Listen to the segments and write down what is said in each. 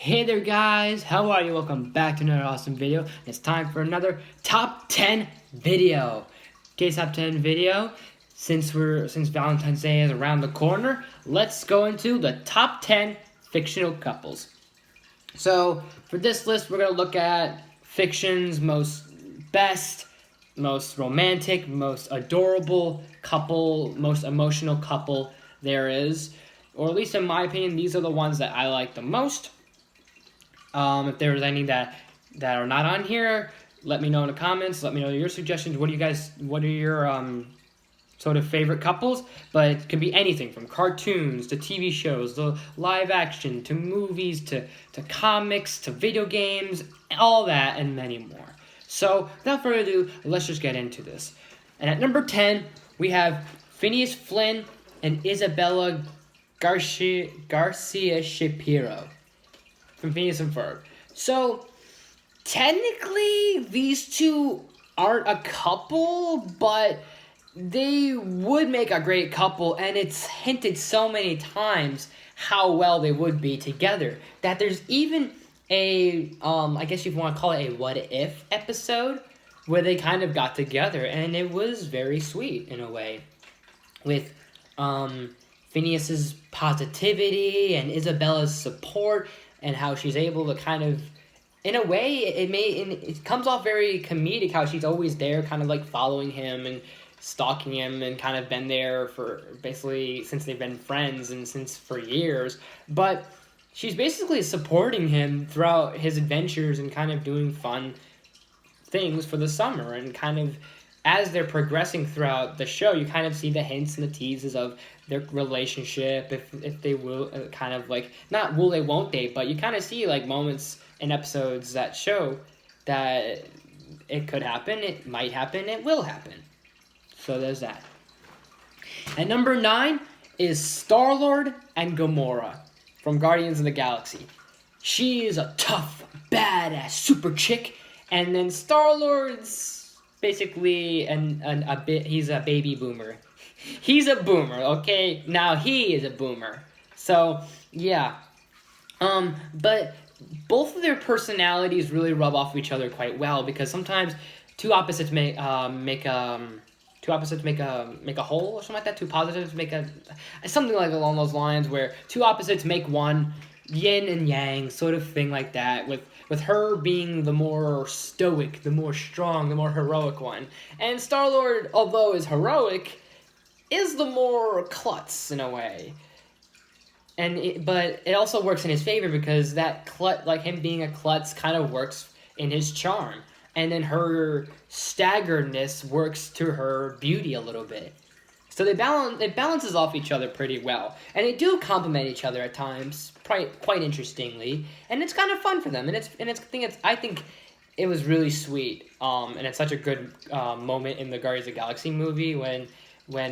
Hey there guys, how are you? Welcome back to another awesome video. It's time for another top 10 video. Okay, top 10 video. Since Valentine's Day is around the corner, let's go into the top 10 fictional couples. So, for this list, we're going to look at fiction's most romantic, most adorable couple, most emotional couple there is. Or at least in my opinion, these are the ones that I like the most. If there's any that are not on here, let me know in the comments. Let me know your suggestions. What are your sort of favorite couples? But it could be anything from cartoons to TV shows, to live action, to movies, to comics, to video games, all that and many more. So without further ado, let's just get into this. And at number 10, we have Phineas Flynn and Isabella Garcia Shapiro from Phineas and Ferb. So, technically, these two aren't a couple, but they would make a great couple, and it's hinted so many times how well they would be together, that there's even a, I guess you want to call it a what-if episode, where they kind of got together, and it was very sweet, in a way, with, Phineas's positivity and Isabella's support, and how she's able to kind of, in a way, it comes off very comedic, how she's always there, kind of like following him and stalking him, and kind of been there for basically since they've been friends and since for years. But she's basically supporting him throughout his adventures and kind of doing fun things for the summer, and kind of as they're progressing throughout the show, you kind of see the hints and the teases of their relationship, if they will, kind of like, not will they, won't they, but you kind of see like moments in episodes that show that it could happen, it might happen, it will happen. So there's that. At number 9 is Star-Lord and Gamora from Guardians of the Galaxy. She is a tough, badass super chick, and then Star-Lord's basically he's a baby boomer. He's a boomer, okay? Now he is a boomer. So, yeah. But both of their personalities really rub off of each other quite well, because sometimes two opposites make a whole, or something like that. Two positives make something like along those lines, where two opposites make one, yin and yang, sort of thing like that, with her being the more stoic, the more strong, the more heroic one. And Star-Lord, although is heroic, is the more klutz, in a way. But it also works in his favor, because that klutz, like him being a klutz, kind of works in his charm. And then her staggeredness works to her beauty a little bit. So it balances off each other pretty well. And they do complement each other at times, quite interestingly. And it's kind of fun for them. I think it was really sweet. And it's such a good moment in the Guardians of the Galaxy movie when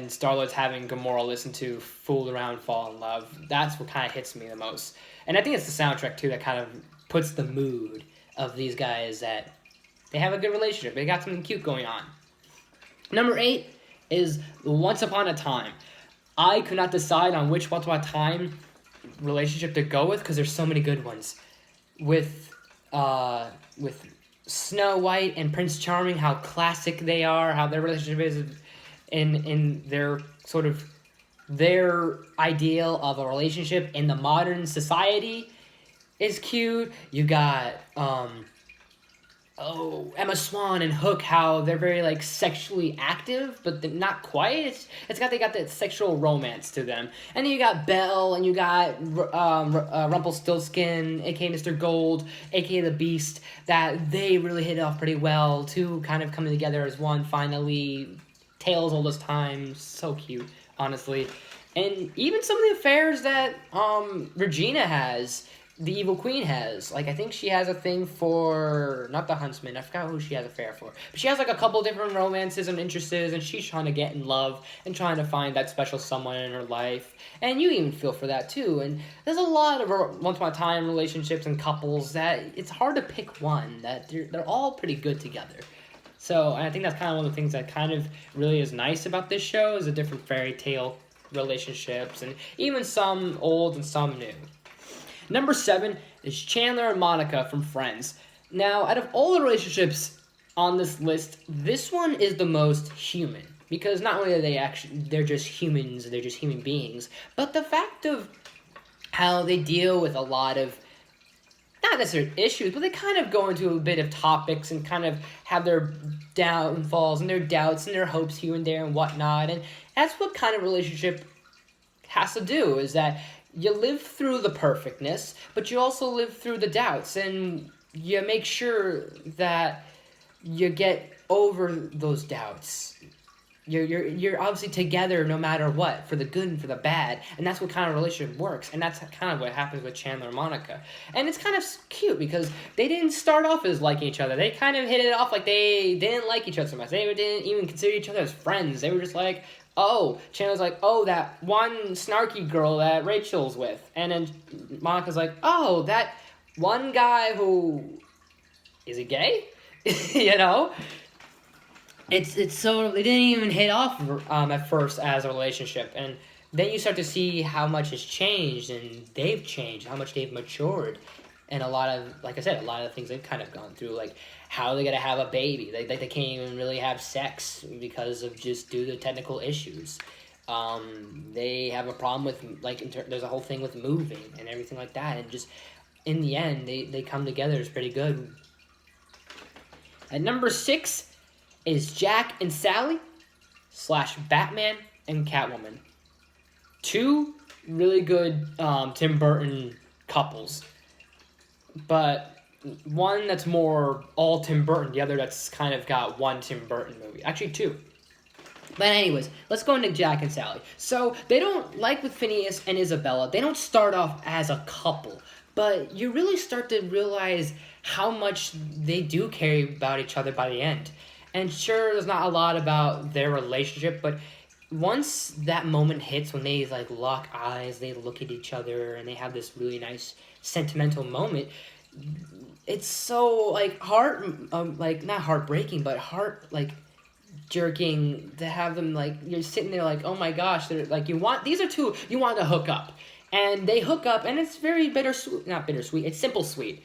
Star-Lord's having Gamora listen to Fool Around, Fall in Love. That's what kind of hits me the most. And I think it's the soundtrack, too, that kind of puts the mood of these guys, that they have a good relationship. They got something cute going on. Number 8 is Once Upon a Time. I could not decide on which Once Upon a Time relationship to go with, because there's so many good ones. With Snow White and Prince Charming, how classic they are, how their relationship is in their sort of their ideal of a relationship in the modern society is cute. You got Emma Swan and Hook, how they're very like sexually active, but they're not quite. They got that sexual romance to them. And then you got Belle, and you got Rumpelstiltskin, aka Mr. Gold, aka the Beast, that they really hit it off pretty well. Two kind of coming together as one finally. Tales all this time, so cute, honestly. And even some of the affairs that Regina has, the Evil Queen has. Like, I think she has a thing for, not the Huntsman, I forgot who she has an affair for. But she has like a couple different romances and interests, and she's trying to get in love and trying to find that special someone in her life. And you even feel for that too. And there's a lot of Once Upon a Time relationships and couples that it's hard to pick one, that they're all pretty good together. So, and I think that's kind of one of the things that kind of really is nice about this show, is the different fairy tale relationships, and even some old and some new. Number 7 is Chandler and Monica from Friends. Now, out of all the relationships on this list, this one is the most human. Because not only are they're just humans, they're just human beings, but the fact of how they deal with a lot of, not necessarily issues, but they kind of go into a bit of topics and kind of have their downfalls and their doubts and their hopes here and there and whatnot. And that's what kind of relationship has to do, is that you live through the perfectness, but you also live through the doubts, and you make sure that you get over those doubts. You're obviously together no matter what, for the good and for the bad, and that's what kind of relationship works, and that's kind of what happens with Chandler and Monica. And it's kind of cute because they didn't start off as liking each other. They kind of hit it off like they didn't like each other so much. They didn't even consider each other as friends. They were just like, oh, Chandler's like, oh, that one snarky girl that Rachel's with, and then Monica's like, oh, that one guy who is he gay? You know. It's so, they didn't even hit off at first as a relationship, and then you start to see how much has changed, and they've changed, how much they've matured, and a lot of, like I said, a lot of the things they've kind of gone through, like how they're gonna have a baby. They can't even really have sex because of just due to technical issues. They have a problem with, like, there's a whole thing with moving and everything like that, and just in the end, they come together. It's pretty good. At number 6 is Jack and Sally / Batman and Catwoman. 2 really good Tim Burton couples. But one that's more all Tim Burton, the other that's kind of got one Tim Burton movie. Actually, 2. But anyways, let's go into Jack and Sally. So, they don't, like with Phineas and Isabella, they don't start off as a couple. But you really start to realize how much they do care about each other by the end. And sure, there's not a lot about their relationship, but once that moment hits, when they, like, lock eyes, they look at each other, and they have this really nice sentimental moment, it's so, like, not heartbreaking, but jerking to have them, like, you're sitting there like, oh my gosh, they're, like, these are two, you want to hook up. And they hook up, and it's very not bittersweet, it's simple sweet.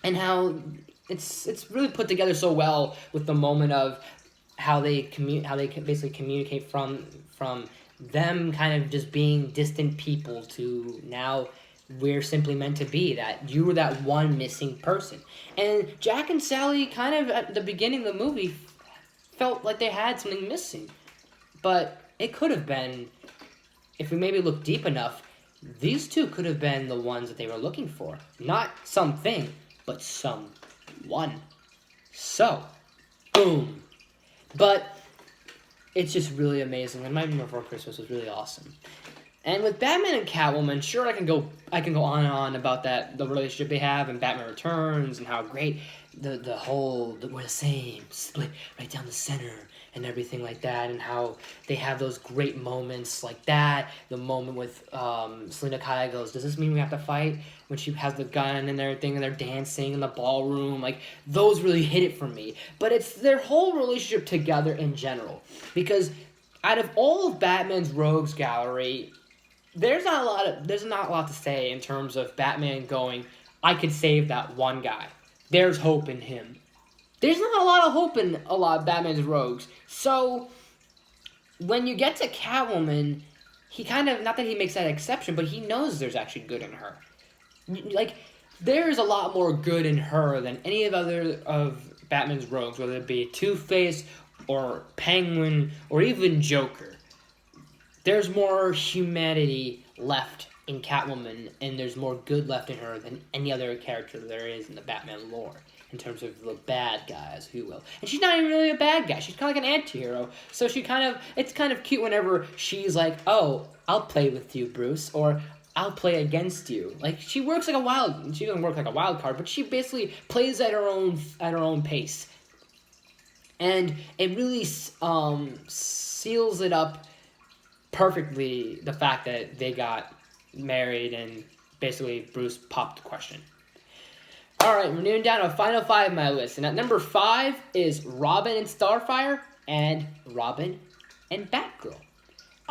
And how it's really put together so well with the moment of how they basically communicate from them kind of just being distant people to now we're simply meant to be, that you were that one missing person. And Jack and Sally kind of at the beginning of the movie felt like they had something missing, but it could have been, if we maybe look deep enough, these two could have been the ones that they were looking for. Not something, but someone. So, boom. But it's just really amazing. And Nightmare Before Christmas was really awesome. And with Batman and Catwoman, sure, I can go on and on about the relationship they have, and Batman Returns, and how great we're the same, split right down the center, and everything like that, and how they have those great moments like that. The moment with Selena Kyle goes, does this mean we have to fight? When she has the gun and everything, and they're dancing in the ballroom, like, those really hit it for me. But it's their whole relationship together in general, because out of all of Batman's rogues gallery, there's not a lot to say in terms of Batman going, I could save that one guy. There's hope in him. There's not a lot of hope in a lot of Batman's rogues. So, when you get to Catwoman, he kind of, not that he makes that exception, but he knows there's actually good in her. Like, there's a lot more good in her than any of Batman's rogues, whether it be Two-Face or Penguin or even Joker. There's more humanity left in Catwoman, and there's more good left in her than any other character there is in the Batman lore, in terms of the bad guys, if you will. And she's not even really a bad guy. She's kind of like an anti-hero. So it's kind of cute whenever she's like, oh, I'll play with you, Bruce, or I'll play against you. Like, she doesn't work like a wild card, but she basically plays at her own pace. And it really seals it up perfectly, the fact that they got married and basically Bruce popped the question. Alright, we're moving down to a final 5 of my list. And at number 5 is Robin and Starfire and Robin and Batgirl.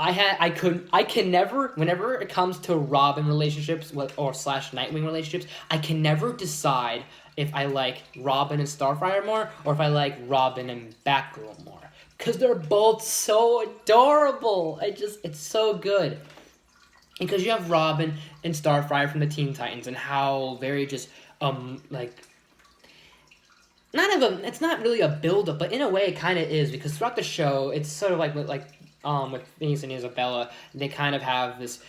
I can never, whenever it comes to Robin relationships or slash Nightwing relationships, I can never decide if I like Robin and Starfire more or if I like Robin and Batgirl more. Because they're both so adorable. It's so good. Because you have Robin and Starfire from the Teen Titans and how very just, like, it's not really a build-up, but in a way it kind of is, because throughout the show, it's sort of like with Phoenix and Isabella, they kind of have this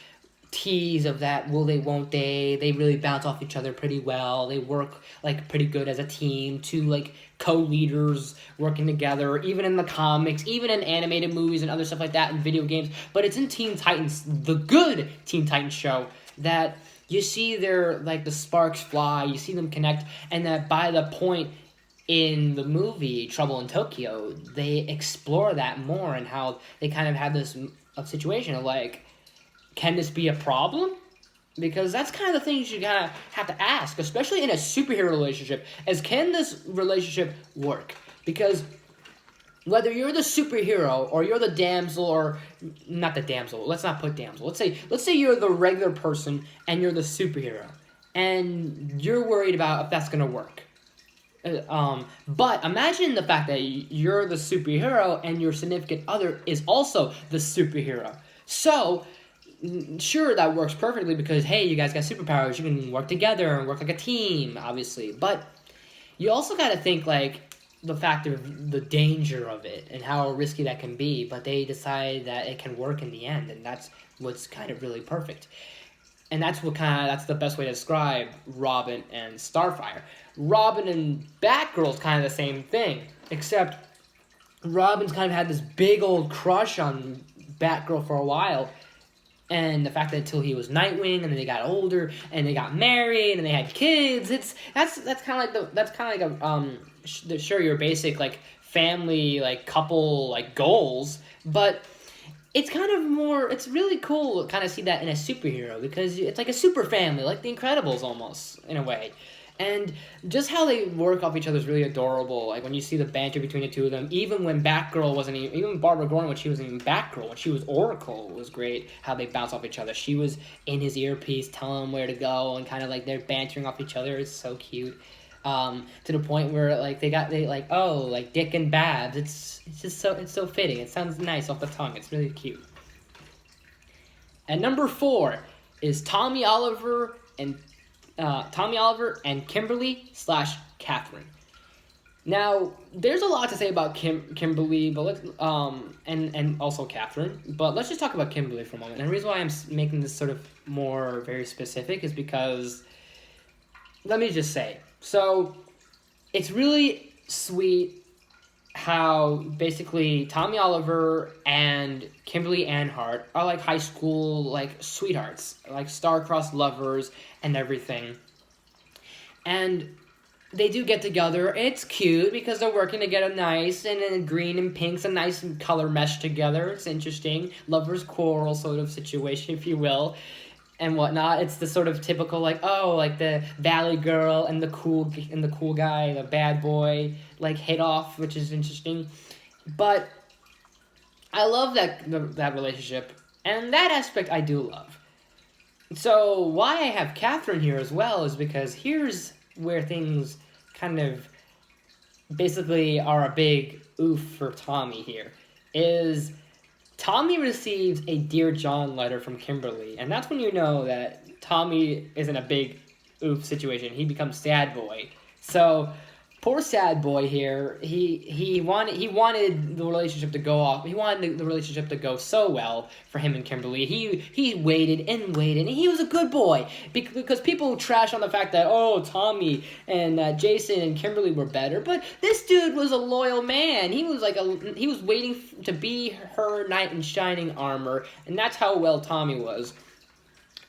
tease of that will they, won't they really bounce off each other pretty well, they work, like, pretty good as a team, two, like, co-leaders working together, even in the comics, even in animated movies and other stuff like that, in video games, but it's in Teen Titans, the good Teen Titans show, that you see their, like, the sparks fly, you see them connect, and that by the point in the movie Trouble in Tokyo, they explore that more and how they kind of have this situation of, like, can this be a problem? Because that's kind of the things you gotta have to ask, especially in a superhero relationship, is can this relationship work? Because whether you're the superhero or you're the damsel, or not the damsel, let's not put damsel. Let's say you're the regular person and you're the superhero, and you're worried about if that's gonna work. But imagine the fact that you're the superhero and your significant other is also the superhero. So sure, that works perfectly because, hey, you guys got superpowers, you can work together and work like a team, obviously. But you also got to think, like, the fact of the danger of it and how risky that can be. But they decide that it can work in the end, and that's what's kind of really perfect. And that's the best way to describe Robin and Starfire. Robin and Batgirl's kind of the same thing, except Robin's kind of had this big old crush on Batgirl for a while. And the fact that until he was Nightwing, and then they got older, and they got married, and they had kids. That's kind of like sure, your basic, like, family, like, couple, like, goals, but it's kind of more. It's really cool to kind of see that in a superhero, because it's like a super family, like the Incredibles almost in a way. And just how they work off each other is really adorable. Like, when you see the banter between the two of them, even when Batgirl wasn't even Barbara Gordon, when she wasn't even Batgirl, when she was Oracle, it was great how they bounce off each other. She was in his earpiece telling him where to go, and kind of like they're bantering off each other. It's so cute. To the point where, like, like Dick and Babs. It's so fitting. It sounds nice off the tongue. It's really cute. And number 4 is Tommy Oliver and Kimberly / Catherine. Now, there's a lot to say about Kimberly, but let's and also Catherine. But let's just talk about Kimberly for a moment. And the reason why I'm making this sort of more very specific is because, let me just say, so it's really sweet how basically Tommy Oliver and Kimberly Anhart are like high school, like, sweethearts, like star-crossed lovers and everything. And they do get together, and it's cute because they're working to get a nice, and then green and pink's a nice color mesh together. It's interesting. Lover's quarrel sort of situation, if you will, and whatnot. It's the sort of typical, like, oh, like the valley girl and the cool guy, the bad boy, like, hit off, which is interesting. But I love that relationship, and that aspect I do love. So why I have Catherine here as well is because here's where things kind of basically are a big oof for Tommy here, is Tommy receives a Dear John letter from Kimberly, and that's when you know that Tommy is in a big oof situation. He becomes sad boy. So poor sad boy here. He wanted the relationship to go off. He wanted the relationship to go so well for him and Kimberly. He waited and waited, and he was a good boy because people trash on the fact that, oh, Tommy and Jason and Kimberly were better, but this dude was a loyal man. He was waiting to be her knight in shining armor, and that's how well Tommy was.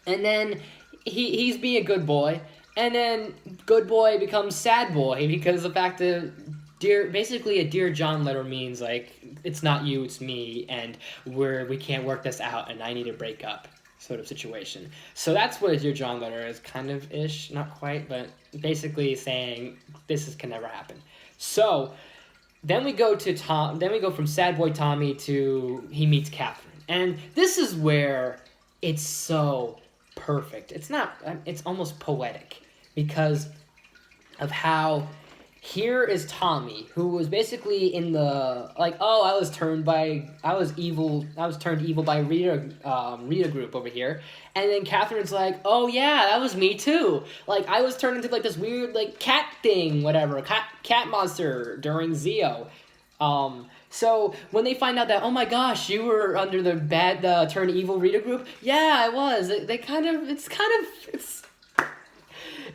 And then he's being a good boy. And then good boy becomes sad boy because the fact that basically a Dear John letter means, like, it's not you, it's me, and we can't work this out, and I need to break up sort of situation. So that's what a Dear John letter is, kind of ish, not quite, but basically saying can never happen. So then we go from sad boy Tommy to he meets Catherine. And this is where it's so perfect. It's almost poetic because of how here is Tommy, who was basically in the, like, oh, I was turned evil by Rita group over here. And then Catherine's like, oh yeah, that was me too. Like, I was turned into, like, this weird, like, cat thing, whatever, cat monster during Zeo. So when they find out that, oh my gosh, you were under the turn evil Rita group, yeah, I was.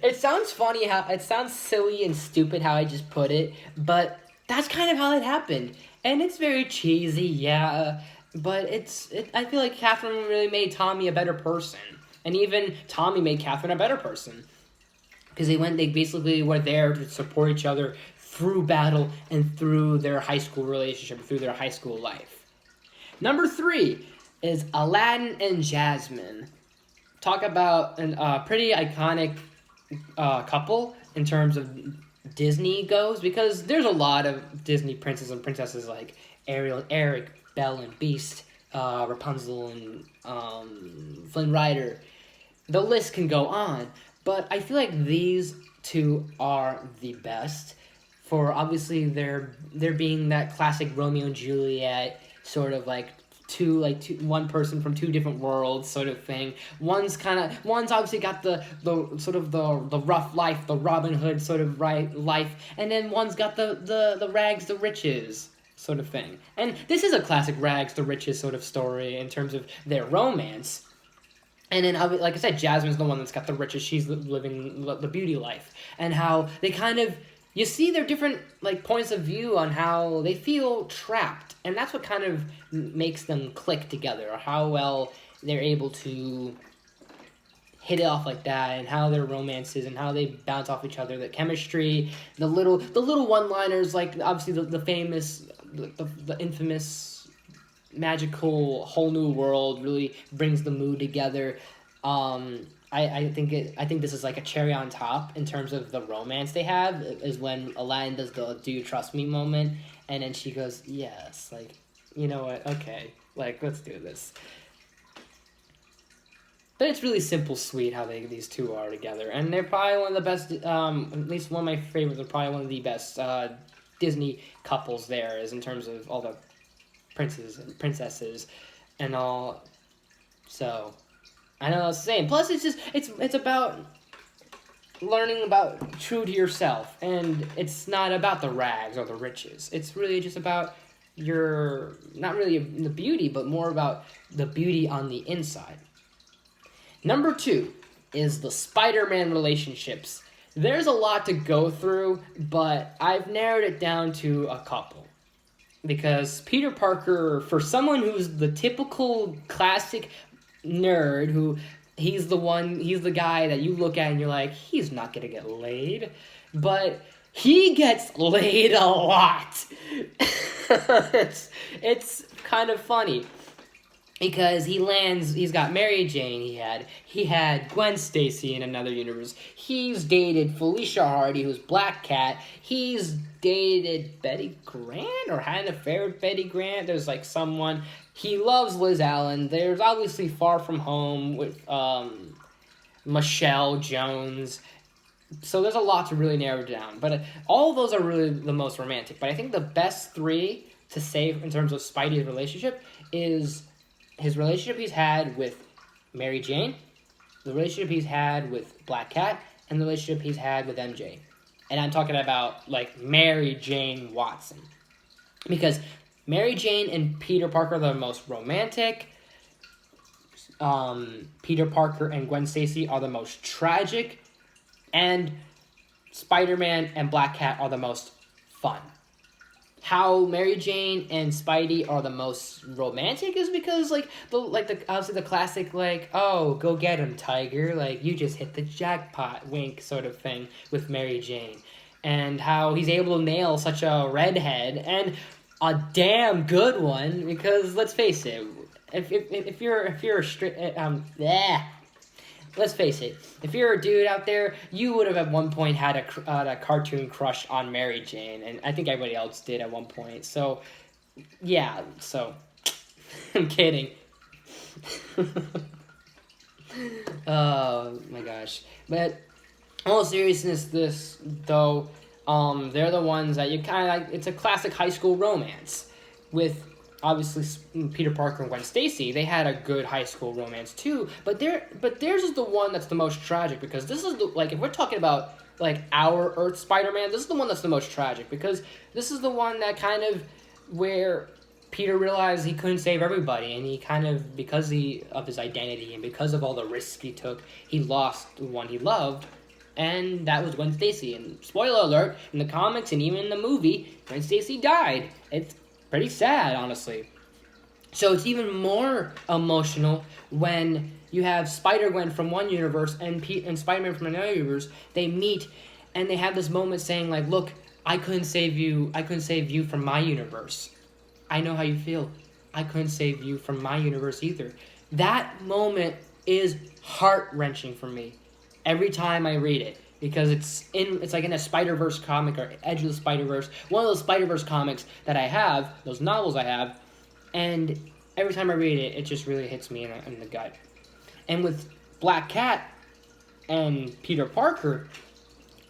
It sounds funny it sounds silly and stupid how I just put it, but that's kind of how it happened. And it's very cheesy, yeah, but I feel like Catherine really made Tommy a better person. And even Tommy made Catherine a better person. Because they basically were there to support each other through battle and through their high school relationship, through their high school life. Number 3 is Aladdin and Jasmine. Talk about a pretty iconic couple in terms of Disney goes, because there's a lot of Disney princes and princesses like Ariel, Eric, Belle, and Beast, Rapunzel, and Flynn Rider. The list can go on, but I feel like these two are the best for obviously their being that classic Romeo and Juliet sort of like one person from two different worlds sort of thing. One's obviously got the sort of the rough life, the Robin Hood sort of life, and then one's got the rags to riches sort of thing. And this is a classic rags to riches sort of story in terms of their romance. And then, like I said, Jasmine's the one that's got the riches. She's living the beauty life. And how they kind of, you see their different like points of view on how they feel trapped. And that's what kind of makes them click together, or how well they're able to hit it off like that, and how their romance is, and how they bounce off each other, the chemistry, the little one-liners, like obviously the famous, the infamous magical whole new world really brings the mood together. I think this is like a cherry on top in terms of the romance they have, is when Aladdin does the "Do you trust me" moment, and then she goes, yes, like, you know what, okay, like, let's do this. But it's really simple, sweet how these two are together, and they're probably one of the best, at least one of my favorites, they're probably one of the best Disney couples there, is in terms of all the princes and princesses and all. So I know it's the same. Plus, it's about learning about true to yourself, and it's not about the rags or the riches. It's really just about not really the beauty, but more about the beauty on the inside. Number 2 is the Spider-Man relationships. There's a lot to go through, but I've narrowed it down to a couple. Because Peter Parker, for someone who's the typical classic nerd, he's the guy that you look at and you're like, he's not gonna get laid. But he gets laid a lot. It's kind of funny. Because he's got Mary Jane, he had Gwen Stacy in another universe. He's dated Felicia Hardy, who's Black Cat. He's dated Betty Grant, or had an affair with Betty Grant. There's like someone. He loves Liz Allen. There's obviously Far From Home with Michelle Jones. So there's a lot to really narrow down. But all of those are really the most romantic. But I think the best 3 to say in terms of Spidey's relationship is his relationship he's had with Mary Jane, the relationship he's had with Black Cat, and the relationship he's had with MJ. And I'm talking about, like, Mary Jane Watson. Because Mary Jane and Peter Parker are the most romantic. Peter Parker and Gwen Stacy are the most tragic. And Spider-Man and Black Cat are the most fun. How Mary Jane and Spidey are the most romantic is because, obviously the classic, like, oh, go get him, tiger, like, you just hit the jackpot, wink, sort of thing with Mary Jane. And how he's able to nail such a redhead, and a damn good one, because, let's face it, if you're a straight, let's face it, if you're a dude out there, you would have at one point had a cartoon crush on Mary Jane, and I think everybody else did at one point. So, yeah, so I'm kidding. Oh my gosh. But in all seriousness, this though, they're the ones that you kind of like. It's a classic high school romance with obviously Peter Parker and Gwen Stacy. They had a good high school romance too, but theirs is the one that's the most tragic, because this is the, like, if we're talking about like our Earth Spider-Man, this is the one that's the most tragic, because this is the one that kind of where Peter realized he couldn't save everybody, and he kind of, because of his identity and because of all the risks he took, he lost the one he loved, and that was Gwen Stacy. And spoiler alert, in the comics and even in the movie, Gwen Stacy died. It's pretty sad, honestly. So it's even more emotional when you have Spider-Gwen from one universe and Spider-Man from another universe. They meet, and they have this moment saying, like, look, I couldn't save you from my universe. I know how you feel. I couldn't save you from my universe either. That moment is heart-wrenching for me every time I read it, because it's like in a Spider-Verse comic, or Edge of the Spider-Verse, one of those Spider-Verse comics that I have, those novels I have, and every time I read it, it just really hits me in the gut. And with Black Cat and Peter Parker,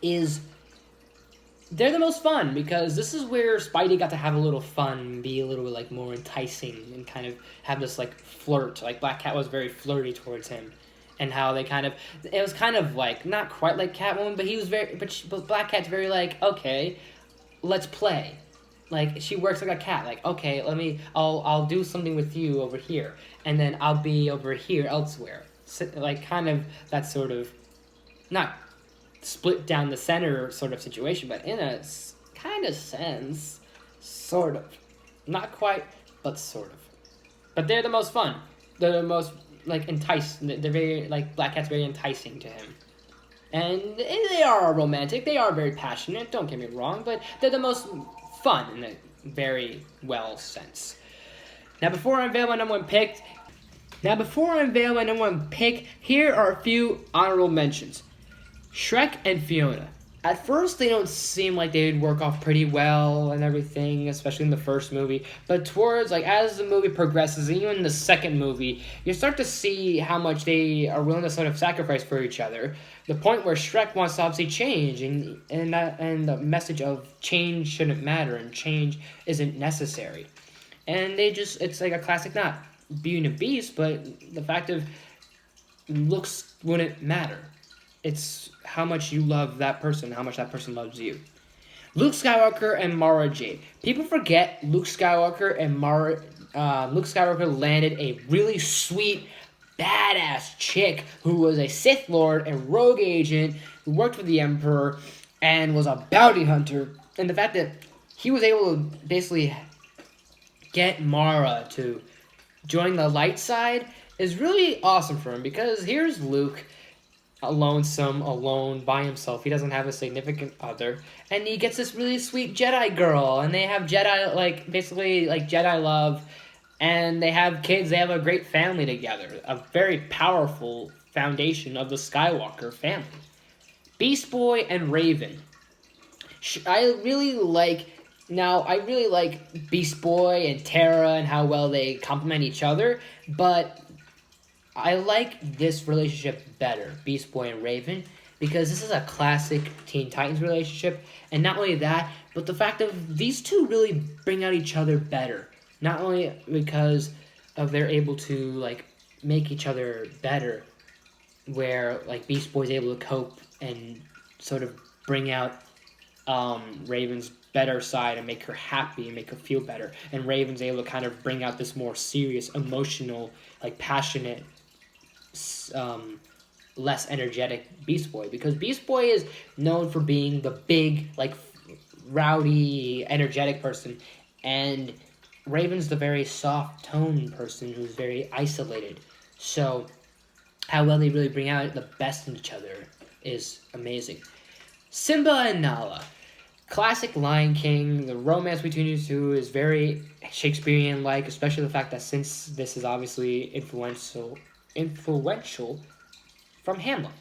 they're the most fun, because this is where Spidey got to have a little fun, be a little bit like more enticing, and kind of have this like flirt. Like Black Cat was very flirty towards him, and how they it was kind of like not quite like Catwoman, but he was but Black Cat's very like, okay, let's play. Like, she works like a cat. Like, okay, I'll do something with you over here, and then I'll be over here elsewhere. So, like, kind of that sort of, not split down the center sort of situation, but in a kind of sense, sort of. Not quite, but sort of. But they're the most fun. They're the most, like, they're very, like, Black Cat's very enticing to him. And they are romantic, they are very passionate, don't get me wrong, but they're the most fun in a very well sense. Now before I unveil my number one pick, here are a few honorable mentions. Shrek and Fiona. At first, they don't seem like they would work off pretty well and everything, especially in the first movie. But towards, like, as the movie progresses, even in the second movie, you start to see how much they are willing to sort of sacrifice for each other. The point where Shrek wants to obviously change, and the message of change shouldn't matter and change isn't necessary. And it's like a classic, not Beauty and the Beast, but the fact of looks wouldn't matter. It's how much you love that person, how much that person loves you. Luke Skywalker and Mara Jade. People forget Luke Skywalker landed a really sweet, badass chick who was a Sith Lord and rogue agent who worked for the Emperor and was a bounty hunter. And the fact that he was able to basically get Mara to join the light side is really awesome for him, because here's Luke, alone by himself. He doesn't have a significant other, and he gets this really sweet Jedi girl, and they have Jedi, like, basically, like, Jedi love, and they have kids. They have a great family together, a very powerful foundation of the Skywalker family. Beast Boy and Raven. I really like Beast Boy and Tara and how well they complement each other, but I like this relationship better, Beast Boy and Raven, because this is a classic Teen Titans relationship, and not only that, but the fact of these two really bring out each other better. Not only because of they're able to, like, make each other better, where, like, Beast Boy's able to cope and sort of bring out Raven's better side and make her happy and make her feel better, and Raven's able to kind of bring out this more serious, emotional, like, passionate, less energetic Beast Boy, because Beast Boy is known for being the big, like, rowdy, energetic person, and Raven's the very soft tone person who's very isolated. So how well they really bring out the best in each other is amazing. Simba and Nala. Classic Lion King. The romance between these two is very Shakespearean-like, especially the fact that since this is obviously influential from Hamlet.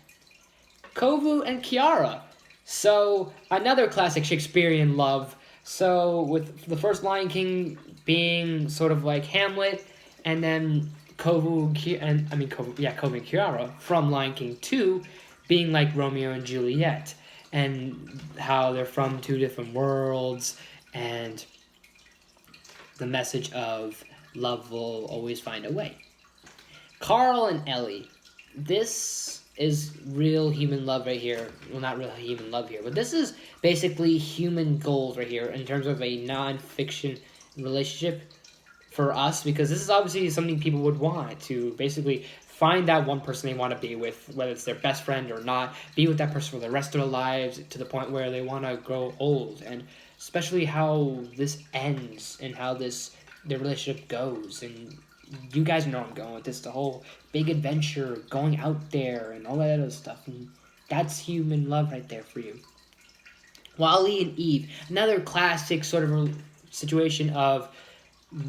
Kovu and Kiara. So, another classic Shakespearean love. So, with the first Lion King being sort of like Hamlet, and then Kovu and Kiara from Lion King 2 being like Romeo and Juliet, and how they're from two different worlds, and the message of love will always find a way. Carl and Ellie. This is real human love right here. Well, not real human love here, but this is basically human goals right here in terms of a non-fiction relationship for us, because this is obviously something people would want to basically find that one person they want to be with, whether it's their best friend or not, be with that person for the rest of their lives to the point where they want to grow old, and especially how this ends and how their relationship goes. And you guys know where I'm going with this, the whole big adventure, going out there and all that other stuff, and that's human love right there for you. Wally and Eve, another classic sort of situation of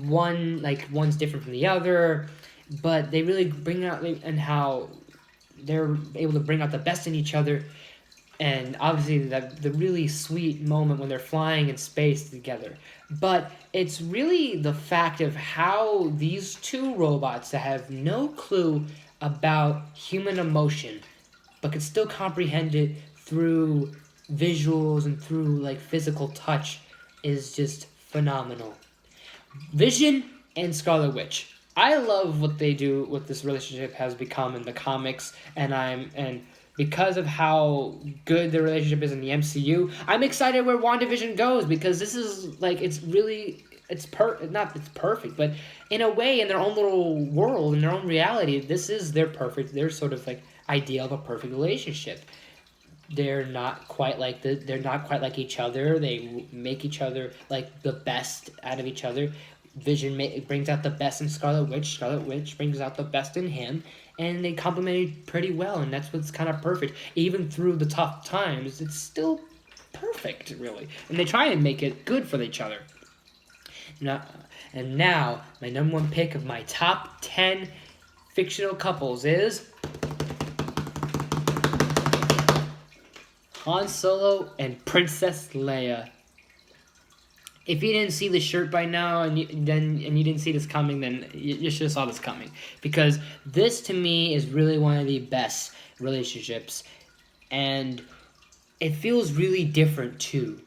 one's different from the other, but they really bring out, and how they're able to bring out the best in each other. And obviously the really sweet moment when they're flying in space together. But it's really the fact of how these two robots that have no clue about human emotion, but can still comprehend it through visuals and through like physical touch, is just phenomenal. Vision and Scarlet Witch. I love what they do, what this relationship has become in the comics, and because of how good the relationship is in the MCU, I'm excited where WandaVision goes, because this is like, it's perfect, but in a way, in their own little world, in their own reality, this is their sort of like ideal of a perfect relationship. They're not quite like each other. They make each other like the best out of each other. Vision brings out the best in Scarlet Witch. Scarlet Witch brings out the best in him, and they complement pretty well, and that's what's kind of perfect. Even through the tough times, it's still perfect, really. And they try and make it good for each other. Now, my number one pick of my top 10 fictional couples is Han Solo and Princess Leia. If you didn't see the shirt by now, and you didn't see this coming, then you should have saw this coming, because this to me is really one of the best relationships, and it feels really different too.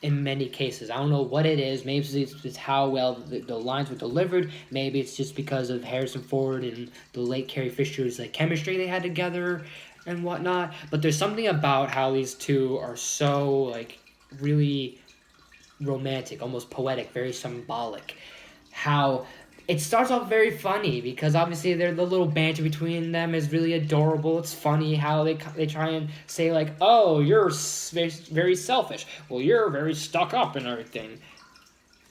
In many cases, I don't know what it is. Maybe it's how well the lines were delivered. Maybe it's just because of Harrison Ford and the late Carrie Fisher's like chemistry they had together and whatnot. But there's something about how these two are so like really romantic, almost poetic, very symbolic. How it starts off very funny, because obviously the little banter between them is really adorable. It's funny how they try and say like, oh, you're very, very selfish. Well, you're very stuck up and everything.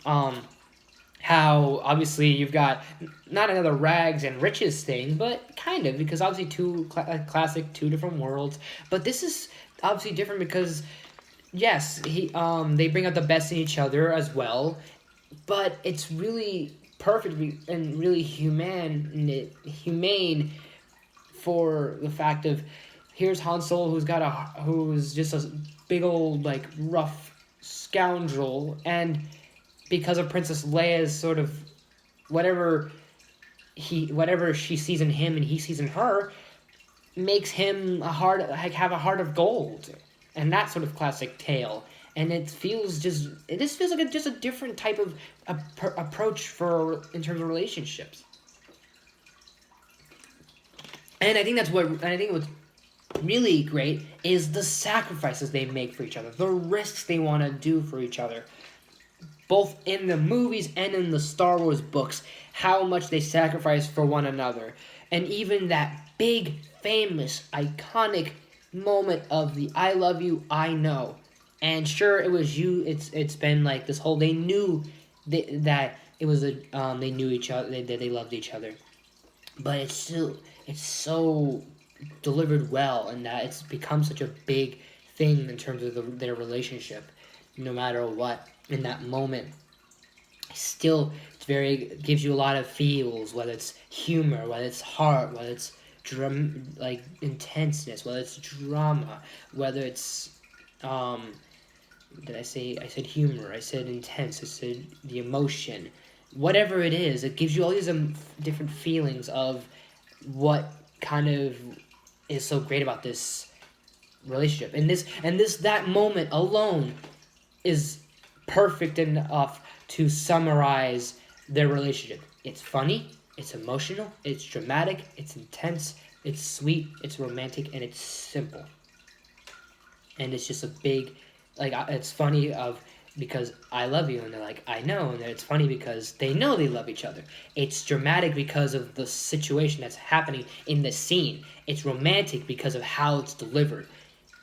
How obviously you've got not another rags and riches thing, but kind of, because obviously classic two different worlds. But this is obviously different because yes, they bring out the best in each other as well, but it's really perfect and really humane for the fact of, here's Han Solo who's just a big old like rough scoundrel, and because of Princess Leia's sort of whatever she sees in him and he sees in her, makes him have a heart of gold. And that sort of classic tale, and it feels like just a different type of approach in terms of relationships. And I think what's really great is the sacrifices they make for each other, the risks they want to do for each other, both in the movies and in the Star Wars books. How much they sacrifice for one another, and even that big, famous, iconic moment of the "I love you, I know," and sure, it was you. It's been like this whole. They knew that it was they knew each other. They loved each other, but it's so delivered well, and that it's become such a big thing in terms of their relationship. No matter what, in that moment, it gives you a lot of feels. Whether it's humor, whether it's heart, whether it's intenseness, whether it's drama, whether it's I said humor, I said intense, I said the emotion, whatever it is, it gives you all these different feelings of what kind of is so great about this relationship. And that moment alone is perfect enough to summarize their relationship. It's funny, it's emotional, it's dramatic, it's intense, it's sweet, it's romantic, and it's simple. And it's just a big, like, it's funny because I love you, and they're like, I know, and it's funny because they know they love each other. It's dramatic because of the situation that's happening in the scene. It's romantic because of how it's delivered.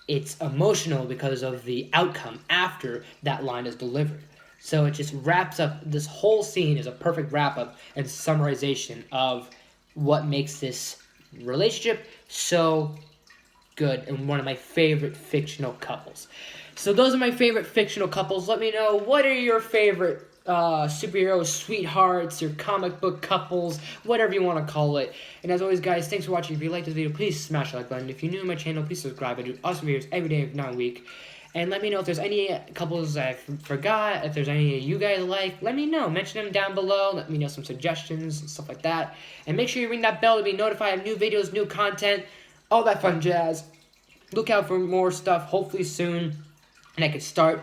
It's emotional because of the outcome after that line is delivered. So it just wraps up, this whole scene is a perfect wrap-up and summarization of what makes this relationship so good and one of my favorite fictional couples. So those are my favorite fictional couples. Let me know, what are your favorite superhero sweethearts, your comic book couples, whatever you want to call it. And as always, guys, thanks for watching. If you like this video, please smash the like button. If you're new to my channel, please subscribe. I do awesome videos every day, if not a week. And let me know if there's any couples I forgot, if there's any you guys like, let me know. Mention them down below. Let me know some suggestions and stuff like that. And make sure you ring that bell to be notified of new videos, new content, all that fun jazz. Look out for more stuff, hopefully soon. And I can start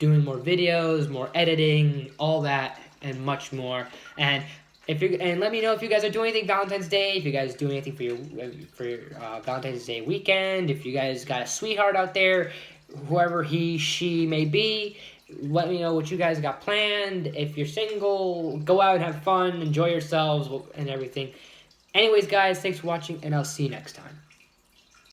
doing more videos, more editing, all that, and much more. And let me know if you guys are doing anything Valentine's Day, if you guys do anything for your Valentine's Day weekend, if you guys got a sweetheart out there, whoever he, she may be. Let me know what you guys got planned. If you're single, go out and have fun, enjoy yourselves, and everything. Anyways, guys, thanks for watching, and I'll see you next time.